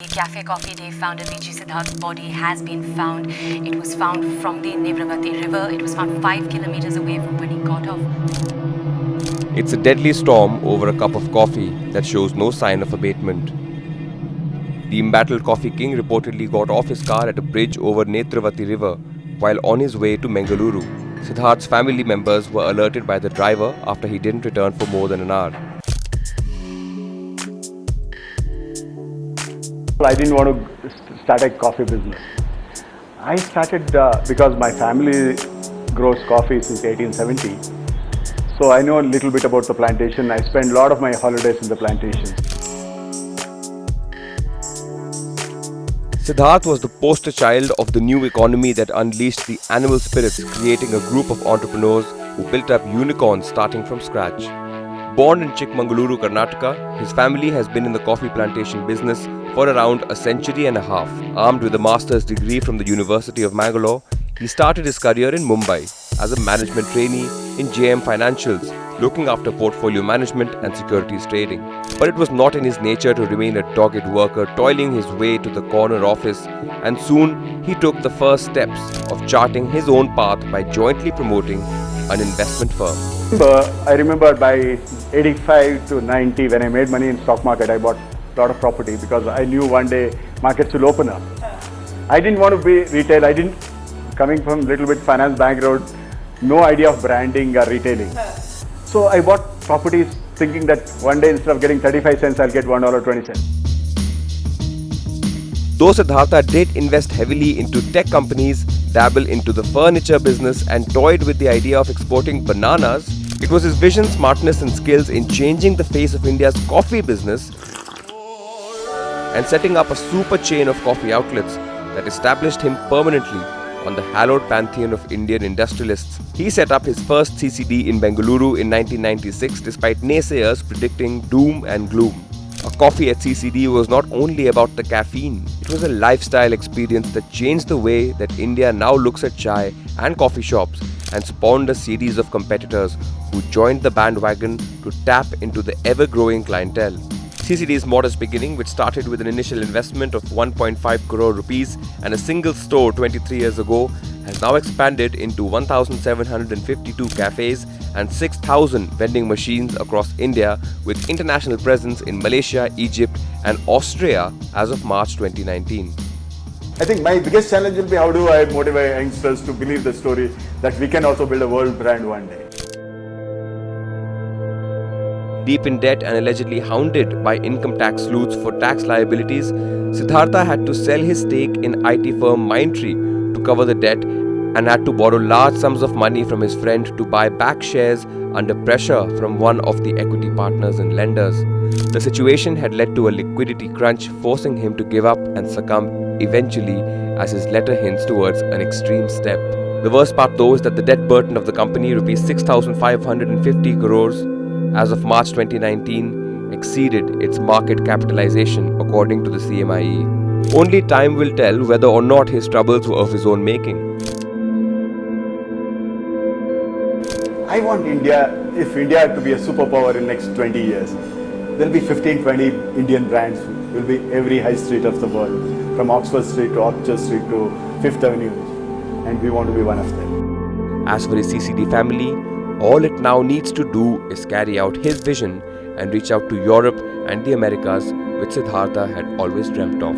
Café Coffee Day founder VG Siddhartha's body has been found. It was found from the Nebravati river. It was found 5 kilometers away from where he got off. It's a deadly storm over a cup of coffee that shows no sign of abatement. The embattled coffee king reportedly got off his car at a bridge over Netravati river while on his way to Mangaluru. Siddhartha's family members were alerted by the driver after he didn't return for more than an hour. I didn't want to start a coffee business. I started because my family grows coffee since 1870. So I know a little bit about the plantation. I spend a lot of my holidays in the plantation. Siddhartha was the poster child of the new economy that unleashed the animal spirits, creating a group of entrepreneurs who built up unicorns starting from scratch. Born in Chikmagaluru, Karnataka, his family has been in the coffee plantation business for around a century and a half. Armed with a master's degree from the University of Mangalore, he started his career in Mumbai as a management trainee in JM Financials, looking after portfolio management and securities trading. But it was not in his nature to remain a dogged worker, toiling his way to the corner office, and soon he took the first steps of charting his own path by jointly promoting an investment firm. I remember by 85 to 90, when I made money in stock market, I bought a lot of property because I knew one day markets will open up. I didn't want to be retail. Coming from a little bit finance background, no idea of branding or retailing. So I bought properties thinking that one day instead of getting 35 cents, I'll get $1.20. Though Siddhartha did invest heavily into tech companies, dabble into the furniture business and toyed with the idea of exporting bananas, it was his vision, smartness and skills in changing the face of India's coffee business and setting up a super chain of coffee outlets that established him permanently on the hallowed pantheon of Indian industrialists. He set up his first CCD in Bengaluru in 1996 despite naysayers predicting doom and gloom. A coffee at CCD was not only about the caffeine, it was a lifestyle experience that changed the way that India now looks at chai and coffee shops and spawned a series of competitors who joined the bandwagon to tap into the ever-growing clientele. CCD's modest beginning, which started with an initial investment of 1.5 crore rupees and a single store 23 years ago, has now expanded into 1,752 cafes and 6,000 vending machines across India, with international presence in Malaysia, Egypt and Austria as of March 2019. I think my biggest challenge will be how do I motivate youngsters to believe the story that we can also build a world brand one day. Deep in debt and allegedly hounded by income tax sleuths for tax liabilities, Siddhartha had to sell his stake in IT firm Mindtree to cover the debt and had to borrow large sums of money from his friend to buy back shares under pressure from one of the equity partners and lenders. The situation had led to a liquidity crunch, forcing him to give up and succumb eventually, as his letter hints towards an extreme step. The worst part though is that the debt burden of the company, rupees 6,550 crores, as of March 2019, exceeded its market capitalization according to the CMIE. Only time will tell whether or not his troubles were of his own making. I want India, if India had to be a superpower in the next 20 years, there will be 15-20 Indian brands will be every high street of the world, from Oxford Street to Orchard Street to Fifth Avenue, and we want to be one of them. As for his CCD family, all it now needs to do is carry out his vision and reach out to Europe and the Americas, which Siddhartha had always dreamt of.